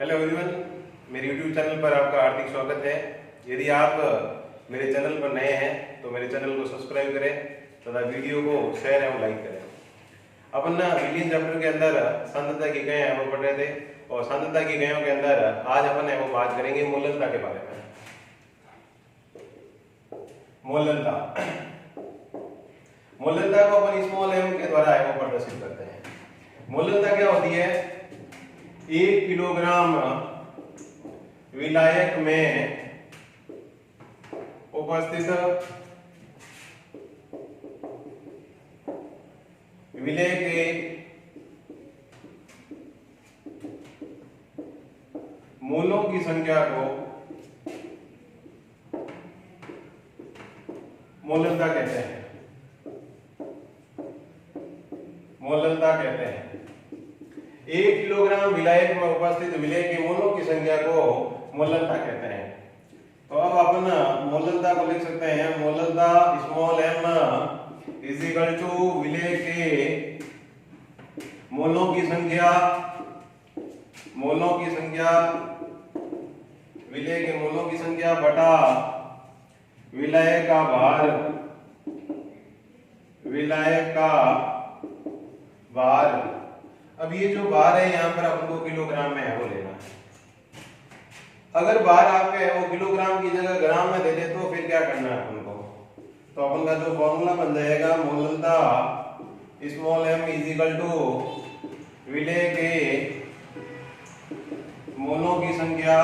Hello everyone, मेरे YouTube channel पर आपका हार्दिक स्वागत है। यदि आप मेरे चैनल पर नए हैं तो मेरे चैनल को सब्सक्राइब करें तथा वीडियो को शेयर एवं लाइक करें। अपन विलियन चैप्टर के अंदर सांद्रता की इकाइयां वो पढ़ रहे थे और सांद्रता की इकाइयों के अंदर आज अपन वो बात करेंगे मोलनता के बारे में। मोलनता मोलनता को अपन स्मॉल एम के द्वारा वो प्रदर्शित करते हैं। मोलनता क्या होती है? 1 किलोग्राम विलायक में उपस्थित विलेय के मूलों की संख्या को मोलनता कहते हैं। मोलनता कहते हैं 1 किलोग्राम विलायक में उपस्थित विलेय के मोलों की संख्या को मोलनता कहते हैं। तो अब अपन मोलनता को लिख सकते हैं। मोलनता small m is equal to विलेय के मोलों की संख्या विलेय के मोलों की संख्या बटा विलाय का भार। अब ये जो भार है यहाँ पर अपन को किलोग्राम में है वो लेना है। अगर भार आपके है वो किलोग्राम की जगह ग्राम में दे दे तो फिर क्या करना है अपन को? तो अपन का जो फॉर्मूला बन जाएगा मोलनता small m is equal to विलेय के मोलों की संख्या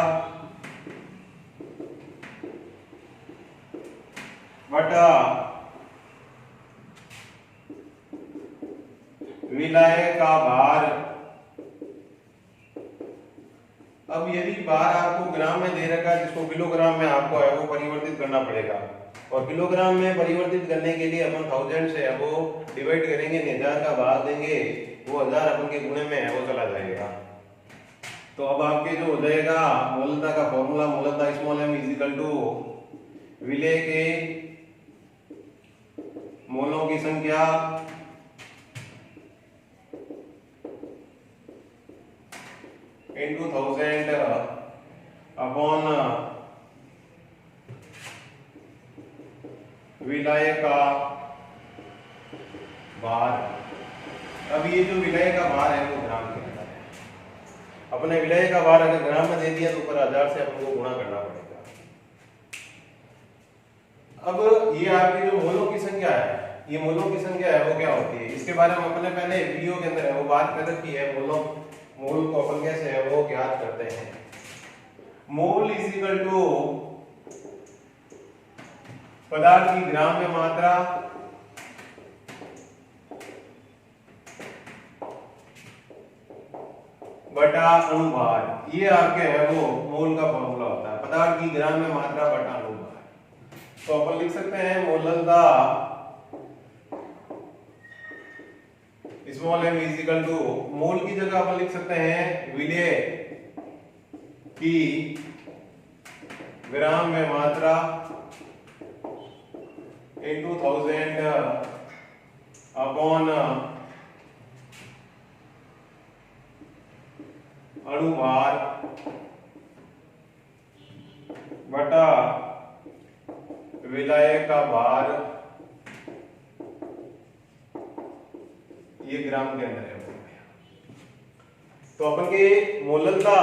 बटा विलाय का भार। अब यदि भार आपको ग्राम में दे रखा है जिसको किलोग्राम में आपको है वो परिवर्तित करना पड़ेगा और किलोग्राम में परिवर्तित करने के लिए अपन 1000 से है वो डिवाइड करेंगे, 1000 का भाग देंगे, वो 1000 अपन के गुणे में है वो चला जाएगा। तो अब आपके जो हो जाएगा मोलनता का फॉर्मूला मोलनता small m is equal to विलेय के मोलों की संख्या into 1000 अपॉन विलाय का भार। अब ये जो विलाय का भार है वो ग्राम के अंदर है। अपने विलाय का भार अगर ग्राम में दे दिया तो ऊपर 1000 से अपन को गुणा करना पड़ेगा। अब ये आपकी जो मोलों की संख्या है, ये मोलों की संख्या है वो क्या होती है इसके बारे में अपने पहले वीडियो के अंदर है वो बात कर रखी है। मोल को अपन कैसे है वो ज्ञात करते हैं। मोल इज इक्वल टू पदार्थ की ग्राम में मात्रा बटा अणुभार। ये आपके है वो मोल का फॉर्मूला होता है, पदार्थ की ग्राम में मात्रा बटा अणुभार। तो अपन लिख सकते हैं मोलनता small m is equal to मोल की जगह अपन लिख सकते हैं विलेय की ग्राम में मात्रा into 1000 अपॉन अणुभार बटा विलाय का भार। ये ग्राम के अंदर है। तो अपन के मोलनता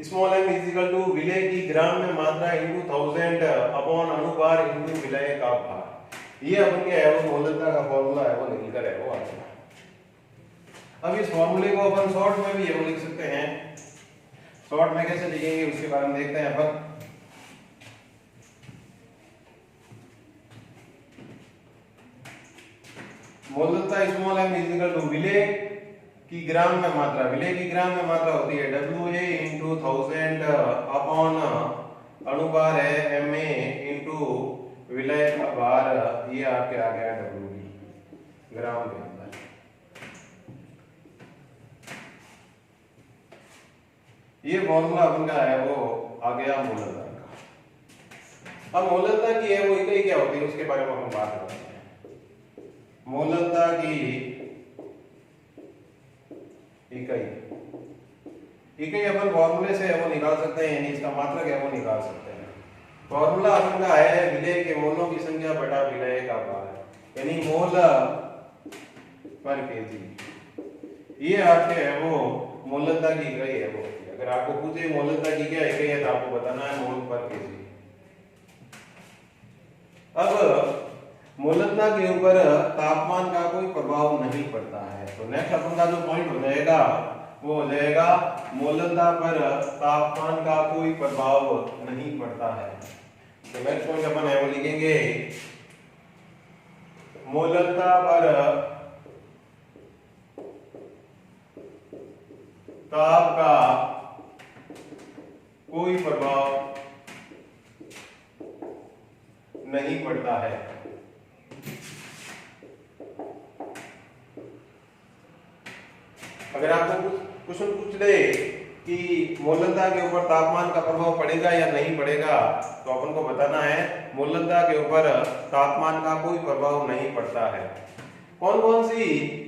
small m is equal to विलेय की ग्राम में मात्रा into 1000 अपॉन अणुभार into विलाय का भार। ये अपन के है वो मोलनता का फॉर्मूला है वो निकलकर है वो आता है। अब इस फॉर्मूले को अपन शॉर्ट में भी ये लिख सकते हैं। शॉर्ट में कैसे लिखेंगे उसके बारे में देखते हैं अपन। मोलनता small m is equal to विलेय की ग्राम में मात्रा। विलेय की ग्राम में मात्रा होती है WA into 1000 अपॉन अणुभार है MA into विलेय का भार। ये आपके आ गया WB ग्राम के अंदर। ये फॉर्मूला अपन का है वो आ गया मोलनता का। अब मोलनता की है वो इकाई क्या होती है उसके बारे में हम बात करते हैं। मोलनता की इकाई ठीक है, अपन फॉर्मूले से वो निकाल सकते हैं, यानी इसका मात्रक है वो निकाल सकते हैं। फॉर्मूला अपन का है विलेय के मोलों की संख्या बटा विलेय का भार, यानी मोल पर केजी। ये आपके है वो मोलता की इकाई है वो। अगर आपको पूछे मोलता की क्या इकाई है तो आपको बताना है मोल पर केजी। अब मोलता के ऊपर तापमान का कोई प्रभाव नहीं पड़ता है, तो नेक्स्ट अपन का जो पॉइंट हो जाएगा वो हो जाएगा मोलता पर तापमान का कोई प्रभाव नहीं पड़ता है। तो नेक्स्ट पॉइंट अपन है वो लिखेंगे मोलता पर ताप का कोई प्रभाव नहीं पड़ता है। अगर आपको क्वेश्चन पूछ ले कि मोलता के ऊपर तापमान का प्रभाव पड़ेगा या नहीं पड़ेगा, तो अपन को बताना है मोलता के ऊपर तापमान का कोई प्रभाव नहीं पड़ता है। कौन कौन सी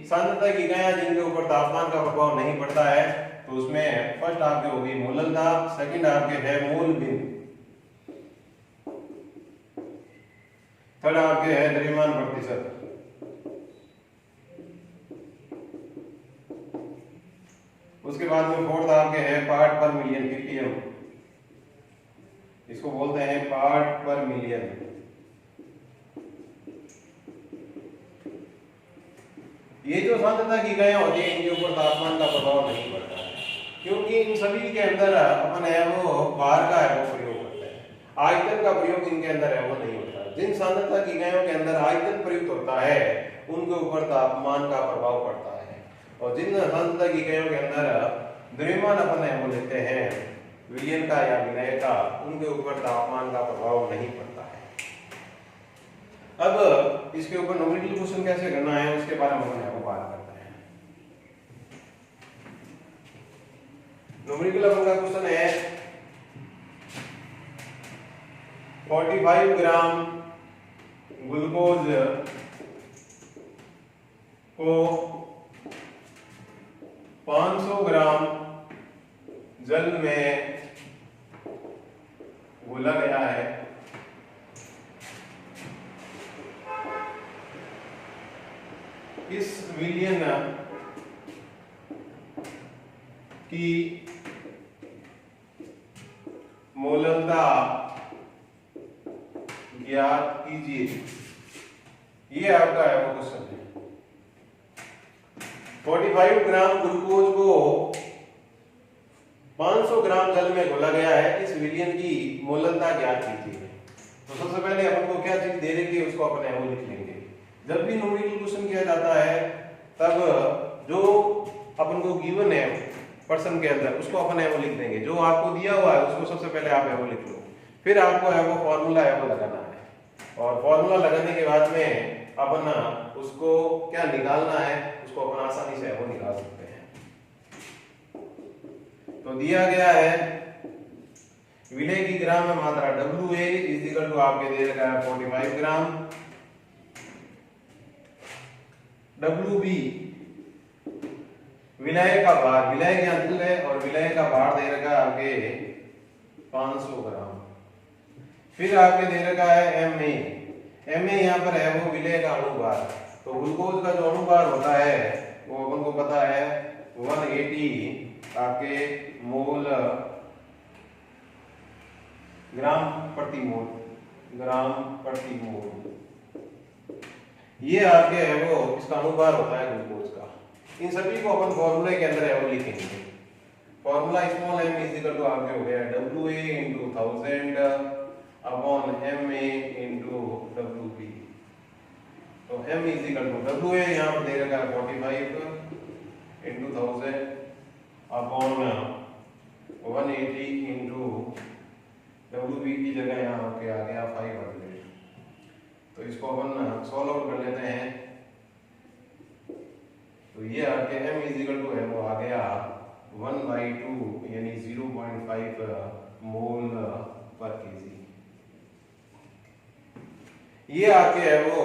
सांद्रता की इकाइयां जिनके ऊपर तापमान का प्रभाव नहीं पड़ता है, तो उसमें फर्स्ट आपके होगी मोलता, सेकंड आपके है मोल बिन, थर्ड आपके है द्रव्यमान प्रतिशत, उसके बाद में फोर्थ आपके है पार्ट पर मिलियन पीपीएम, इसको बोलते हैं पार्ट पर मिलियन। ये जो सांद्रता की इकाइयां होती है इनके ऊपर तापमान का प्रभाव नहीं पड़ता है, क्योंकि इन सभी के अंदर अपन है वो भार का है वो प्रयोग करते हैं, आयतन का प्रयोग इनके अंदर है वो नहीं होता। जिन सांद्रता की इकाइयों के अंदर आयतन प्रयुक्त होता है उनके ऊपर तापमान का प्रभाव पड़ता है, और जिन सांद्रता की इकाइयों के अंदर द्रव्यमान अपन है वो लेते हैं विलयन का या विलय का, उनके ऊपर तापमान का प्रभाव नहीं पड़ता है। अब इसके ऊपर न्यूमेरिकल क्वेश्चन कैसे करना है उसके बारे में हम बात करते हैं। न्यूमेरिकल अपन का क्वेश्चन है 45 ग्राम ग्लूकोज को 500 ग्राम जल में घोला गया है। इस विलयन की मोलता ज्ञात कीजिए। ये आपका है वो क्वेश्चन है। 45 ग्राम ग्लूकोज को 500 ग्राम जल में घोला गया है, इस विलयन की मोलता ज्ञात कीजिए। तो सबसे पहले अपन को क्या चीज दे रही है उसको अपन वो लिख लेंगे। जब भी न्यूमेरिकल क्वेश्चन किया जाता है तब जो अपन को गिवन है पर्सन के अंदर उसको अपन है वो लिख देंगे, जो आपको दिया हुआ है उसको सबसे पहले आप है वो लिख लो, फिर आपको है वो फॉर्मूला है वो लगाना है, और फॉर्मूला लगाने के बाद में अपन उसको क्या निकालना है उसको अपन आसानी से है वो निकाल सकते हैं। तो दिया गया है विलय की ग्राम में मात्रा WA इक्वल टू आपके दे रखा है 45 ग्राम, WB विलय का भार, विलय के अंतल है और विलय का भार दे रखा है आपके 500 ग्राम, फिर आपके दे रखा है MA यहाँ पर है वो विलय का अणुभार। तो ग्लूकोज का जो अणुभार होता है वो अपन को पता है 180 आपके मोल ग्राम प्रति मोल। ये आपके है वो इसका अणुभार होता है ग्लूकोज का। इन सभी को अपन फॉर्मूले के अंदर है वो लिखेंगे। Formula small m is equal to आपके हो गया WA into 1000 upon MA into WB। तो m is equal to WA यहाँ पर दे रखा है 45 into 1000 अपॉन 180 into WB की जगह यहाँ पे आ गया 500। तो इसको अपन सॉल्व आउट कर लेते हैं। तो ये आपके m इज इक्वल टू है वो आ गया 1/2 यानी 0.5 मोल पर केजी। ये आपके है वो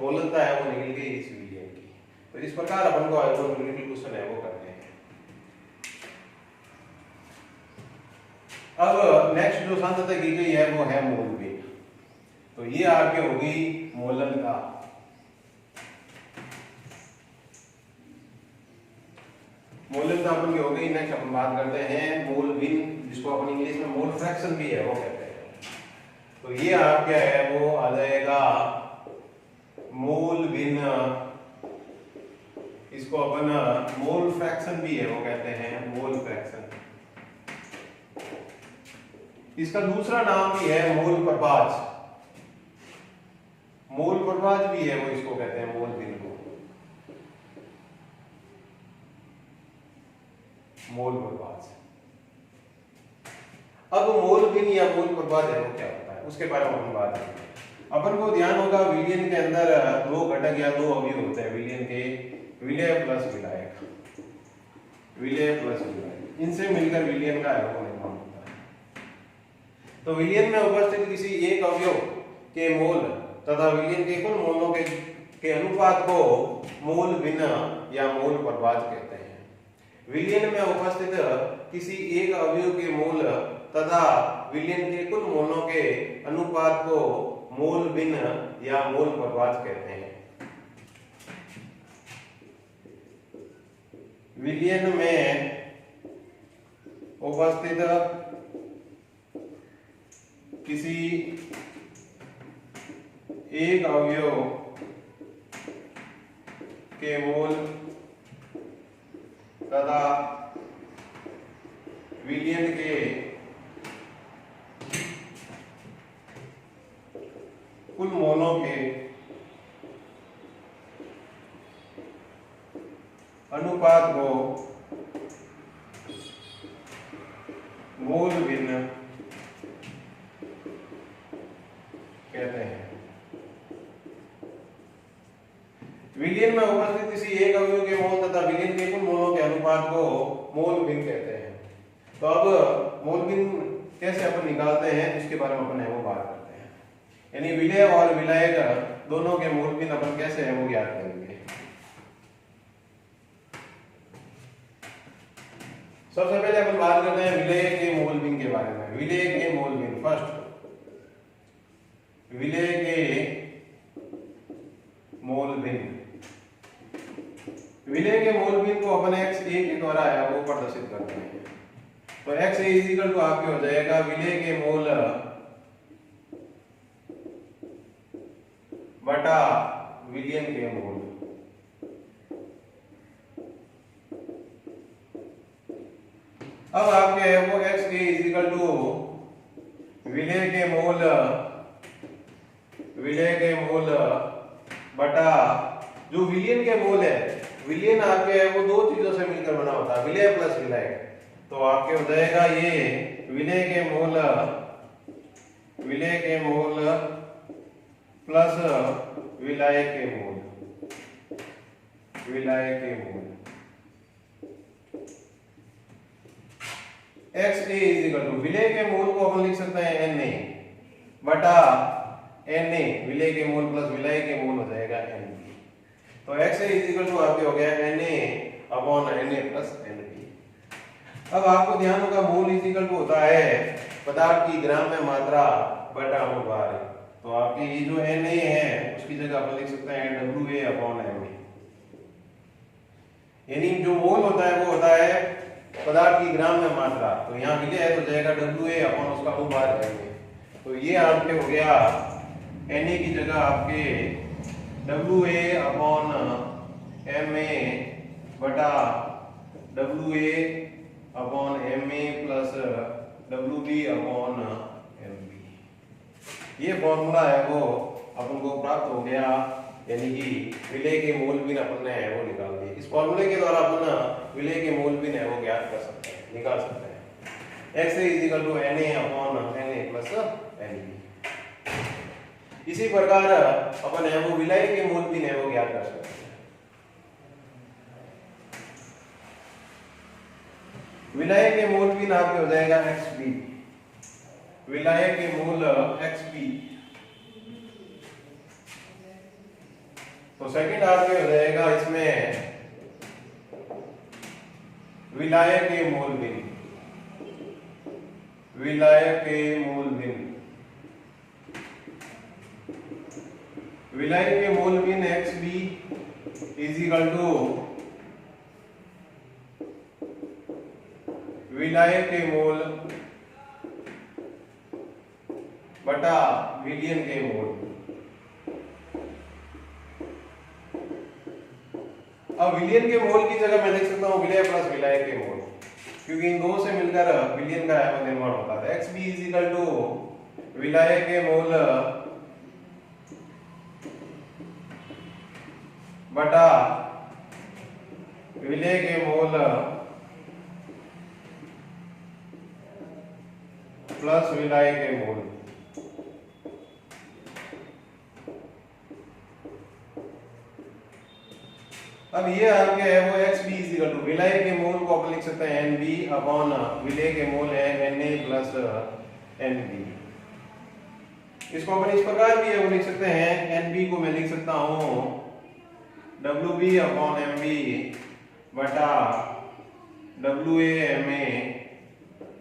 मोलता है वो निकल गई इस विलयन की। तो इस प्रकार अपन को न्यूमेरिकल क्वेश्चन है वो करते हैं। अब नेक्स्ट जो सांद्रता की गई है वो है मोल भिन्न। तो ये आपके होगी मोलनता। मोलनता अपन की हो गई। नेक्स्ट अपन बात करते हैं मोल भिन्न, जिसको अपन इंग्लिश में मोल फ्रैक्शन भी है वो कहते हैं। तो ये आप क्या है वो आ जाएगा मोल भिन्न, इसको अपन मोल फ्रैक्शन भी है वो कहते हैं मोल फ्रैक्शन। इसका दूसरा नाम भी है मोल प्रभाज। मोल प्रभाज भी है वो इसको कहते हैं मोल भिन्न को, मोल प्रभाज। अब मोल भिन्न या मोल प्रभाज है वो क्या होता है उसके बारे में हम बात करेंगे। अपन को ध्यान होगा विलयन के अंदर दो घटक या दो अवयव होते हैं विलयन के, विलय प्लस विलायक, विलय प्लस विलायक, इनसे मिलकर विलयन का आयतन निर्माण होता है। तो विलयन में उपस्थित किसी एक अवयव के मोल तथा विलयन के कुल मोलों के अनुपात को मोल भिन्न या मोल प्रभाज कहते हैं। विलयन में उपस्थित किसी एक अवयव के मोल तथा विलयन के कुल मोलों के अनुपात को मोल भिन्न या मोल प्रभाज कहते हैं। विलयन में उपस्थित किसी एक अवयव के मोल तथा विलयन के कुल मोलों के अनुपात को मोल भिन्न कहते हैं। विलयन में उपस्थित किसी एक अवयव के मोल तथा विलयन के कुल मोलों के अनुपात को मोल भिन्न कहते हैं। तो अब मोल भिन्न कैसे अपन निकालते हैं इसके बारे में अपन है वो बात करते हैं। यानी विलय और विलायक दोनों के मोल भिन्न अपन कैसे है वो ज्ञात करेंगे। सबसे पहले अपन बात करते हैं विलय के मोल भिन्न के बारे में। विलय के मोल भिन्न, फर्स्ट विलय के मोल भिन्न। विलय के मोल भिन्न को अपन x a के द्वारा है वो प्रदर्शित करते हैं। तो x a इक्वल टू आपके हो जाएगा विलय के मोल बटा विलयन के मोल। अब आपके है वो x a इक्वल टू विलय के मोल, विलय के मोल बटा जो विलयन के मोल है। विलयन आपके है वो दो चीजों से मिलकर बना होता है, विलय प्लस विलायक। तो आपके हो जाएगा ये विलय के मोल, विलय के मोल प्लस विलायक के मोल, विलायक के मोल। x a इक्वल टू विलय के मोल को अपन लिख सकते हैं Na बटा Na, विलय के मोल प्लस विलायक के मोल हो जाएगा Nb। तो x a इक्वल टू आपके हो गया Na upon Na plus Nb। अब आपको ध्यान होगा मोल इक्वल टू होता है पदार्थ की ग्राम में मात्रा बटा मोल भार। तो आपकी ये जो Na है उसकी जगह अपन लिख सकते हैं Wa अपॉन Ma। यानी जो मोल होता है वो होता है पदार्थ की ग्राम में मात्रा। तो यहाँ विलय है तो जाएगा Wa अपॉन उसका अनुपात करेंगे। तो ये आपके हो गया Na की जगह आपके Wa अपॉन Ma बटा Wa upon Ma plus Wb upon Mb। ये फॉर्मूला है वो अपन को प्राप्त हो गया, यानी कि विलय के मोल भिन्न अपन ने है वो निकाल दिए। इस फॉर्मूले के द्वारा अपन विलय के मोल भिन्न है वो ज्ञात कर सकते हैं, निकाल सकते हैं। x equal to Na upon Na plus Nb। इसी प्रकार अपन है वो विलय के मोल भिन्न है वो ज्ञात कर सकते हैं। विलय के मोल भिन्न आपके हो जाएगा xb, विलय के मोल xb। तो सेकंड आपके हो जाएगा इसमें विलय के मोल भिन्न, विलय के मूल भिन्न, विलय के मूल भिन्न X B is equal to विलय के मूल बटा विलयन के मूल। अब विलयन के मूल की जगह मैं लिख सकता हूं विलय प्लस विलय के मूल, क्योंकि इन दो से मिलकर विलयन का आयतन निर्माण होता है। X B is equal to विलय के मूल बटा विलय के मूल प्लस विलय के मूल। अब ये आपके है वो X B is equal to विलय के मूल को अपन लिख सकते हैं एन बी अपॉन विलय के मूल है N A plus N B. इसको अपन इस प्रकार भी है वो लिख सकते हैं, एन बी को मैं लिख सकता हूं W B upon M B बटा W A M A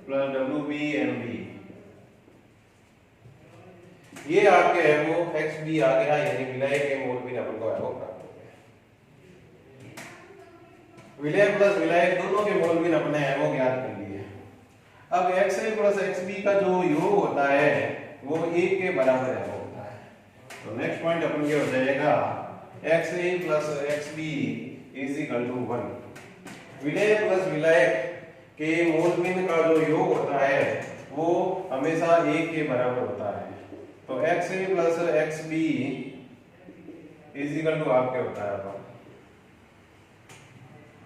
plus W B M B. ये आपके है वो एक्स बी आ गया, यानी विलय के मूल भी अपन को है वो प्राप्त हो गया। विलय प्लस विलय दोनों के मूल भी अपने है वो ज्ञात कर लिए। अब x A plus X B का जो योग होता है वो 1 के बराबर है वो होता है। तो नेक्स्ट पॉइंट अपन क्या हो जाएगा, X A plus X B is equal to 1। विलय प्लस विलय के मूल भिन्न का जो योग होता है वो हमेशा 1 के बराबर होता है। तो X A plus X B is equal to आपके होता है।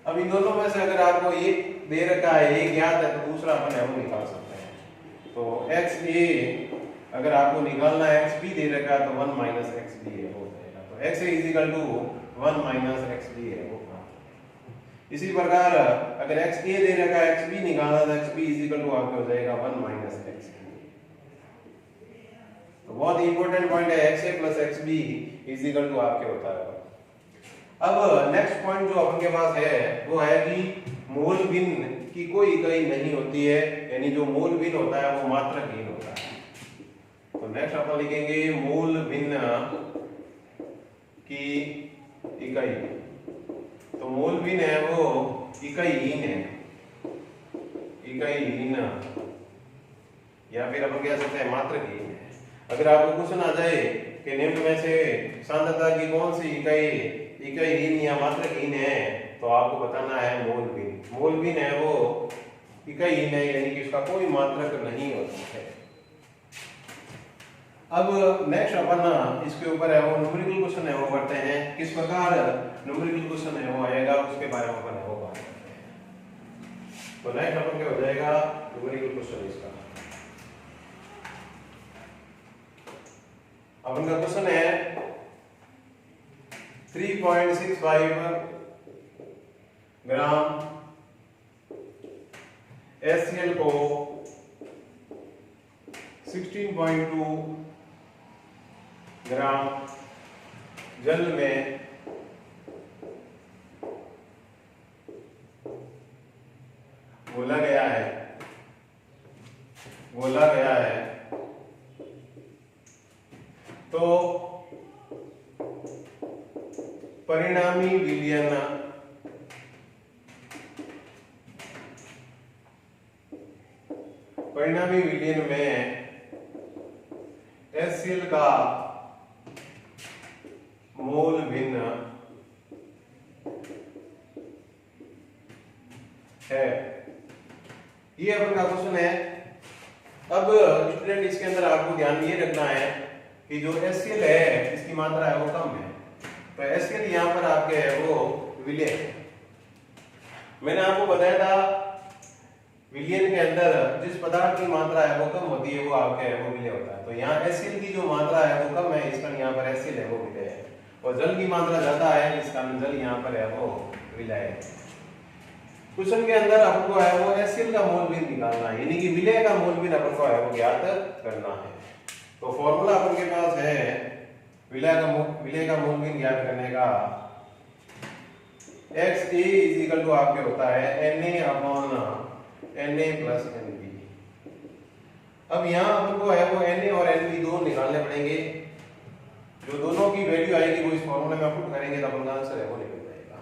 अब इन दोनों में से अगर आपको एक दे रखा है, एक ज्ञात है, तो दूसरा अपन वो निकाल सकते हैं। तो एक्स ए अगर आपको निकालना है, एक्स बी दे रखा है तो 1 माइनस एक्स बी है वो जाएगा। तो X A is equal to 1 minus X B है वो। इसी प्रकार अगर एक्स ए दे रखा है, एक्स बी निकालना तो X B is equal to आपको हो जाएगा 1 माइनस एक्स बी। तो बहुत इंपॉर्टेंट पॉइंट है, X A plus X B is equal to आपके होता है। अब नेक्स्ट पॉइंट जो अपन के पास है वो है कि मूल भिन्न की कोई इकाई नहीं होती है, यानी जो मूल भिन्न होता है वो मात्रकहीन होता है। तो नेक्स्ट अपन लिखेंगे मूल भिन्न की इकाई। तो मूल भिन्न है वो इकाईहीन है, इकाईहीन, या फिर अपन कह सकते हैं मात्रकहीन है। अगर आपको क्वेश्चन आ जाए कि निम्न में से सांद्रता की कौन सी इकाई इकाईहीन या मात्रकहीन है, तो आपको बताना है मूल भिन्न। मूल भिन्न है वो इकाईहीन है, यानी कि इसका कोई मात्रक नहीं होती है। अब नेक्स्ट अपन इसके ऊपर है वो न्यूमेरिकल क्वेश्चन है वो करते हैं। किस प्रकार न्यूमेरिकल क्वेश्चन है वो आएगा उसके बारे में अपन है वो बात करते हैं। तो नेक्स्ट अपन क्या हो जाएगा न्यूमेरिकल क्वेश्चन इसका। अपन का क्वेश्चन है 3.65 ग्राम HCl को 16.2 ग्राम जल में घोला गया है, तो परिणामी विलयन में HCl का मूल भिन्न है। ये अपन का क्वेश्चन है। अब स्टूडेंट इसके अंदर आपको ध्यान ये रखना है कि जो HCl है इसकी मात्रा है वो कम है। तो HCl यहाँ पर आपके है वो विलय है। मैंने आपको बताया था विलयन के अंदर जिस पदार्थ की मात्रा है वो कम होती है वो आपके है वो विलय होता है। तो यहाँ HCl की जो मात्रा है वो कम है, इसका यहाँ पर HCl है वो विलय है। और जल की मात्रा ज्यादा है, इसका जल यहाँ पर है वो विलय है। क्वेश्चन के अंदर आपको है वो HCl का मोल भिन्न निकालना है, यानी कि विलय का मोल भिन्न अपन को है वो ज्ञात करना है। तो फॉर्मूला अपन के पास है विलय का मोल भिन्न ज्ञात करने का। XA इज इक्वल टू आपके होता है Na upon Na plus Nb। अब यहाँ अपन को है वो Na और Nb दोनों निकालने पड़ेंगे। जो दोनों की वैल्यू आएगी वो इस फॉर्मूले में पुट करेंगे तो अपन का आंसर है वो निकल जाएगा।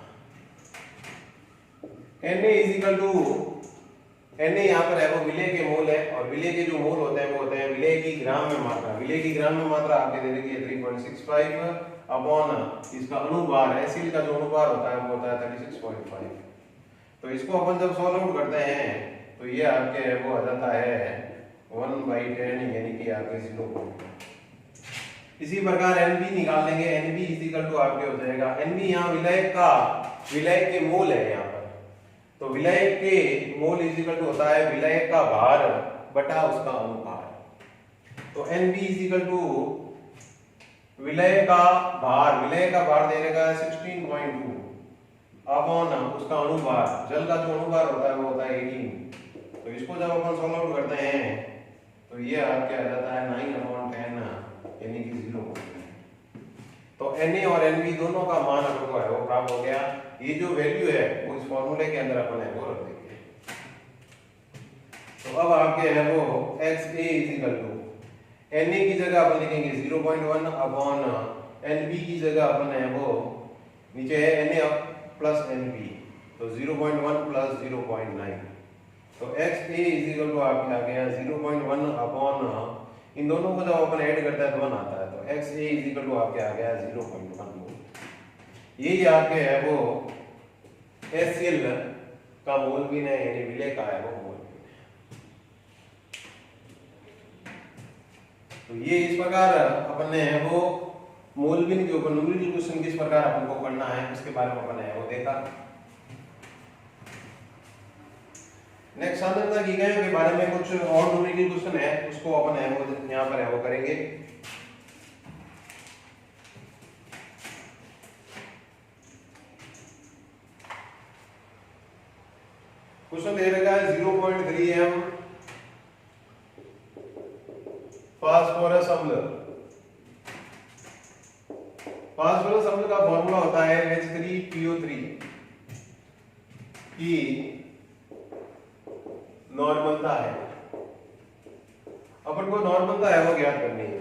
Na is equal to, Na यहाँ पर है वो विलेय के मोल है, और विलेय के जो मोल होते हैं वो होते हैं विलेय की ग्राम में मात्रा। विलेय की ग्राम में मात्रा आपके दे रखी है 3.65 अपॉन इसका अनुभार है, एसिड का जो अनुभार होता है वो होता है 36.5। तो इसको अपन जब सॉल्व आउट करते हैं तो ये आपके वो आ जाता है 1/10 यानी कि आपके 0। इसी प्रकार Nb निकाल लेंगे। Nb इज इक्वल टू आपके हो जाएगा, Nb यहाँ विलय के मोल है यहाँ पर, तो विलय के मोल इज इक्वल टू होता है विलय का भार बटा उसका अनुभार। तो Nb इज इक्वल टू विलय का भार दे देगा 16.2 अपॉन उसका अनुभार, जल का जो अनुभार होता है वो होता है 18। तो इसको जब अपन सॉल्व आउट करते हैं तो ये आपके आ जाता है 9/10 यानी कि 0। तो Na और Nb दोनों का मान अपन को है वो प्राप्त हो गया। ये जो वैल्यू है वो इस फॉर्मूले के अंदर अपन है वो रख देंगे। तो अब आपके है वो XA is equal to, Na की जगह अपन लिखेंगे 0.1 अपॉन Nb की जगह अपन है वो नीचे है Na प्लस Nb, तो 0.1 प्लस 0.9। तो XA इज इक्वल टू आपके आ गया 0.1 अपॉन, इन दोनों को जब अपन ऐड करता है तो 1 आता है, तो XA इज इक्वल टू आपके आ गया 0.1 मोल। यही आपके है वो HCl का मोल भी नहीं, यानी विलय का है वो मोल भी। तो ये इस प्रकार अपन ने है वो मोल भी जो न्यूमेरिकल क्वेश्चन किस प्रकार अपन को करना है उसके बारे में अपन है वो देखा। नेक्स्ट सांद्रता की इकाइयों के बारे में कुछ और न्यूमेरिकल क्वेश्चन है, उसको अपन है वो यहाँ पर है वो करेंगे। क्वेश्चन दे रखा है 0.3 m फास्फोरस अम्ल। फास्फोरस अम्ल का फॉर्मूला होता है H3PO3 की नॉर्मलता है। अपन को नॉर्मलता है वो ज्ञात करनी है।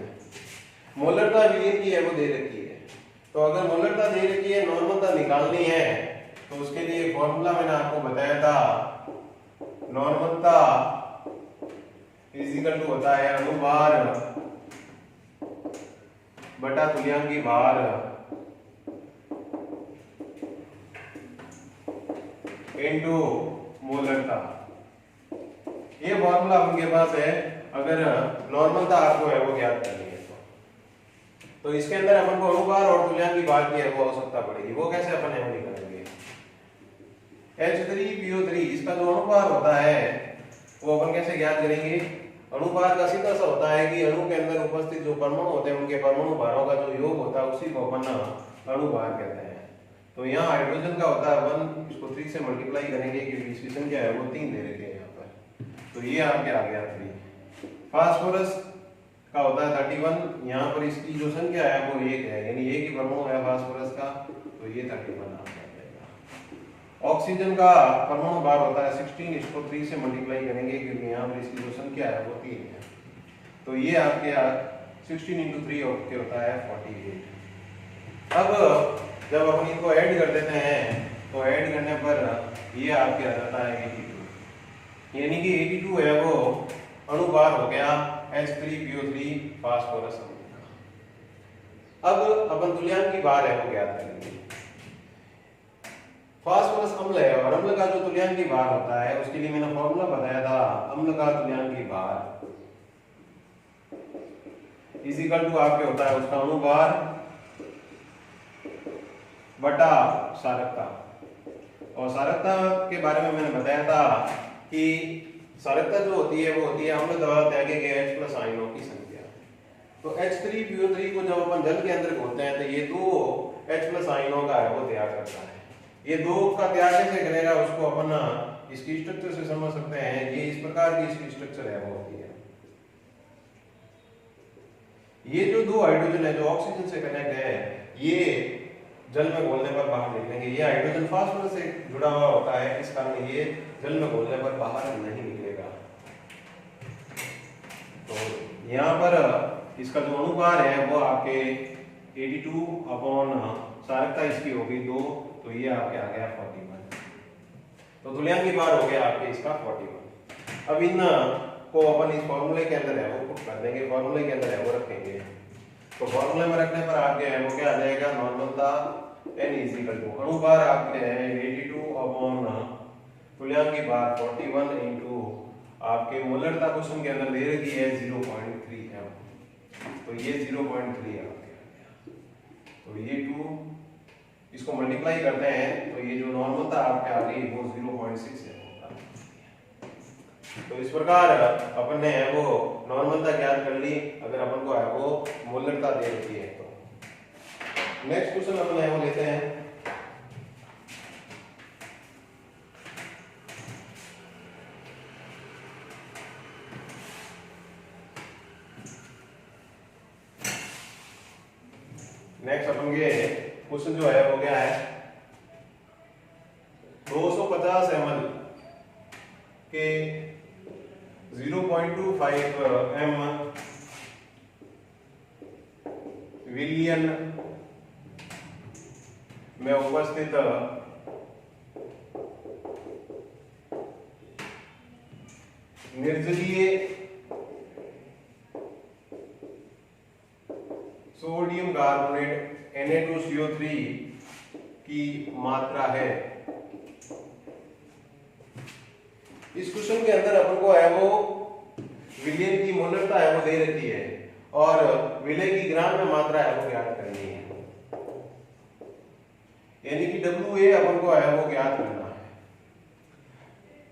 मोलरता विलीन की है वो दे रखी है, तो अगर मोलरता दे रखी है नॉर्मलता निकालनी है तो उसके लिए फॉर्मूला मैंने आपको बताया था, नॉर्मलता इज इक्वल टू होता है अनुभार बटा तुल्यांकी भार इनटू मोलरता। ये फॉर्मूला आपके पास है अगर नॉर्मलता आपको है वो ज्ञात करनी है तो इसके अंदर अपन को अनुभार और तुल्यांकी भार की है वो आवश्यकता पड़ेगी। वो कैसे अपन है वो निकालेंगे। H3PO3 इसका जो अनुभार होता है वो अपन कैसे ज्ञात करेंगे। अनुभार का सीधा सा होता है कि अणु के अंदर उपस्थित जो परमाणु होते हैं उनके परमाणु भारों का जो योग होता है उसी को अपन अनुभार कहते हैं। तो यहाँ हाइड्रोजन का होता है 1, इसको 3 से मल्टीप्लाई करेंगे क्योंकि इसकी संख्या है वो 3 दे रखी है यहाँ पर, तो ये आपके आ गया 3। फास्फोरस का होता है 31, यहाँ पर इसकी जो संख्या है वो 1 है, यानी एक ही परमाणु है फास्फोरस का, तो ये 31 आ जाएगा। ऑक्सीजन का परमाणु भार होता है 16, इसको 3 से मल्टीप्लाई करेंगे क्योंकि यहाँ पर इसकी जो संख्या है वो 3 है, तो ये आपके 16 × 3 होता है 48। अब जब अपन इनको ऐड कर देते हैं तो ऐड करने पर ये आपके आ जाता है 82, यानी कि 82 है वो अनुभार हो गया H3PO3 फास्फोरस अम्ल का। अब अपन तुल्यांकी भार है वो ज्ञात करेंगे। फास्फोरस अम्ल है और अम्ल का जो तुल्यांकी भार होता है उसके लिए मैंने फॉर्मूला बताया था, अम्ल का तुल्यांकी भार इज इक्वल टू आपके होता है उसका अनुभार बटा सारकता। और सारकता के बारे में मैंने बताया था कि सारकता जो होती है वो होती है अम्ल द्वारा त्यागे गए H+ आयनों की संख्या। तो H3PO3 को जब अपन जल के अंदर घोलते हैं तो ये 2 H+ आयनों का है वो त्याग करता है। ये 2 का त्याग कैसे करेगा उसको अपन इसकी स्ट्रक्चर से समझ सकते हैं। ये इस प्रकार की इसकी स्ट्रक्चर है वो होती है। ये जो 2 हाइड्रोजन है जो ऑक्सीजन से कनेक्ट है ये जल में घोलने पर बाहर निकलेंगे। ये हाइड्रोजन फास्फोरस से जुड़ा हुआ होता है, इस कारण ये जल में घोलने पर बाहर नहीं निकलेगा। यहाँ पर इसका जो अनुपात है वो आपके 82 अपॉन सारकता इसकी होगी 2, तो ये आपके आ गया 41। तो तुल्यांक भार हो गया आपके इसका 41। अब इन को अपन इस फॉर्मूले के अंदर है वो पुट कर देंगे, फॉर्मूले के अंदर है वो रखेंगे। तो फॉर्मूले में रखने पर आपके है वो क्या आ जाएगा, नॉर्मलता n इज इक्वल टू अनुभार आपके है 82 अपॉन तुल्यांक भार 41 इनटू आपके मोलरता क्वेश्चन के अंदर दे रखी है 0.3 m, तो ये 0.3 आपके आ गया। तो ये 2 इसको मल्टीप्लाई करते हैं तो ये जो नॉर्मलता आपके आ गई वो 0.6 है। तो इस प्रकार अपन ने है वो नॉर्मलता ज्ञात कर ली, अगर अपन को है वो मोलरता दे रखी है। तो नेक्स्ट क्वेश्चन अपन है वो लेते हैं। नेक्स्ट अपन के क्वेश्चन जो है वो क्या है, 250 ml के 0.25 m विलियन में उपस्थित निर्जलीय सोडियम कार्बोनेट Na2CO3 की मात्रा है। इस क्वेश्चन के अंदर अपन को है वो विलयन की मोलरता है वो दे रखी है और विलय की ग्राम में मात्रा है वो ज्ञात करनी है, यानी कि WA अपन को है वो ज्ञात करना है।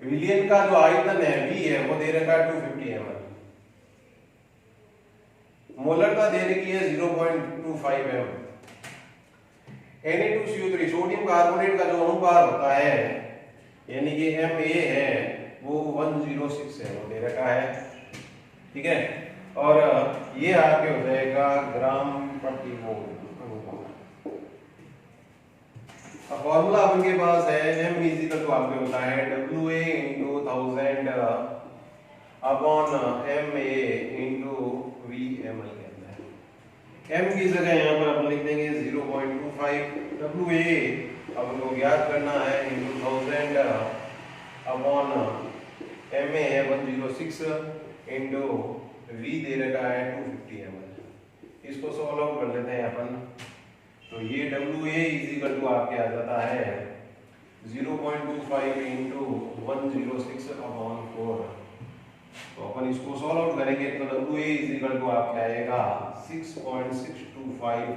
विलयन का जो आयतन है V है वो दे रखा है 250 ml, मोलरता दे रखी है 0.25 m। Na2CO3 सोडियम कार्बोनेट का जो अनुपात होता है यानी कि Ma है वो 106 है, वो दे रखा है, ठीक है। और ये आपके हो जाएगा ग्राम प्रति मोल अनुपात। अब फॉर्मूला अपन के पास है m इक्वल टू आपके होता है WA into 1000 upon MA into VML के अंदर m की जगह यहाँ पर अपन लिख देंगे 0.25, WA अपन को ज्ञात करना है into 1000 अपॉन MA है 106 into V दे रखा है 250 ml। इसको सॉल्व आउट कर लेते हैं अपन। तो ये WA इज इक्वल टू आपके आ जाता है 0.25 into 106 अपॉन 4। तो अपन इसको सॉल्व आउट करेंगे तो WA इज इक्वल टू आपके आएगा 6.625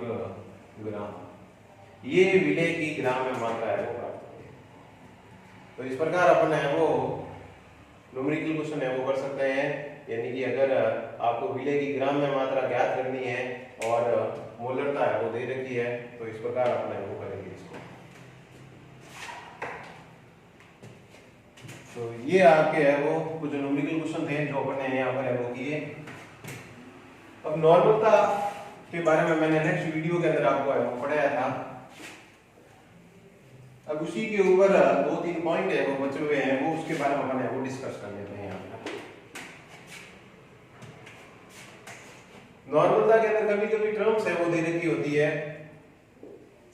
ग्राम। ये विलय की ग्राम में मात्रा है वो प्राप्त होगी। तो इस प्रकार अपन है वो न्यूमेरिकल क्वेश्चन है वो कर सकते हैं, यानी कि अगर आपको विलय की ग्राम में मात्रा ज्ञात करनी है और मोलरता है वो दे रखी है तो इस प्रकार अपन है वो करेंगे इसको। तो ये आपके है वो कुछ न्यूमेरिकल क्वेश्चन थे जो अपन ने यहाँ पर है वो किए। अब नॉर्मलता के बारे में मैंने नेक्स्ट वीडियो के अंदर आपको है वो पढ़ाया था। अब उसी के ऊपर 2-3 पॉइंट है वो बचे हुए हैं, वो उसके बारे में अपन है वो डिस्कस कर लेते हैं यहाँ पर। नॉर्मलता के अंदर कभी कभी टर्म्स है वो दे रखी होती है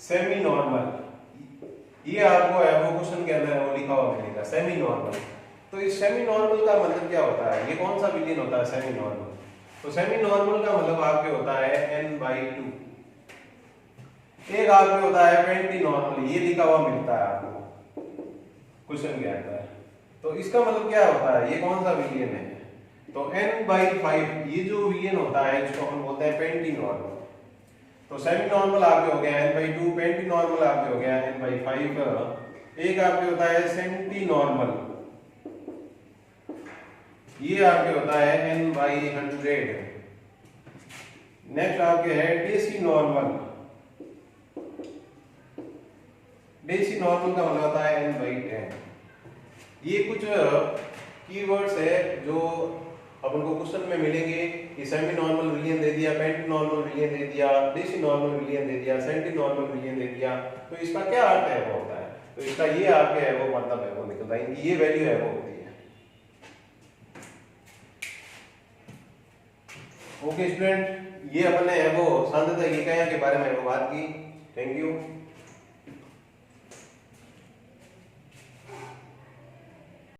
सेमी नॉर्मल। ये आपको है वो क्वेश्चन के अंदर है वो लिखा हुआ मिलेगा सेमी नॉर्मल। तो इस सेमी नॉर्मल का मतलब क्या होता है, ये कौन सा विलयन होता है सेमी नॉर्मल? तो सेमी नॉर्मल का मतलब आपके होता है n/2। एक आपके होता है पेंटी नॉर्मल, ये लिखा हुआ मिलता है आपको क्वेश्चन के अंदर। तो इसका मतलब क्या होता है, ये कौन सा विलयन है? तो n/5 ये जो विलयन होता है इसको अपन बोलते हैं पेंटी नॉर्मल। तो सेमी नॉर्मल आपके हो गया n/2, पेंटी नॉर्मल आपके हो गया n/5। एक आपके होता है सेंटी नॉर्मल, ये आपके होता है n/100। नेक्स्ट आपके है डेसी नॉर्मल। डेसी नॉर्मल का मतलब होता है n/10। ये कुछ कीवर्ड्स है जो अपन को क्वेश्चन में मिलेंगे कि सेमी नॉर्मल विलयन दे दिया, पेंटी नॉर्मल विलयन दे दिया, डेसी नॉर्मल विलयन दे दिया, सेंटी नॉर्मल विलयन दे दिया। तो इसका क्या अर्थ है वो होता है, तो इसका ये आपके है वो मतलब है वो निकलता है, ये वैल्यू है वो होती है। ओके स्टूडेंट, ये अपन ने वो सांद्रता इकाइयों के बारे में वो बात की। Thank you.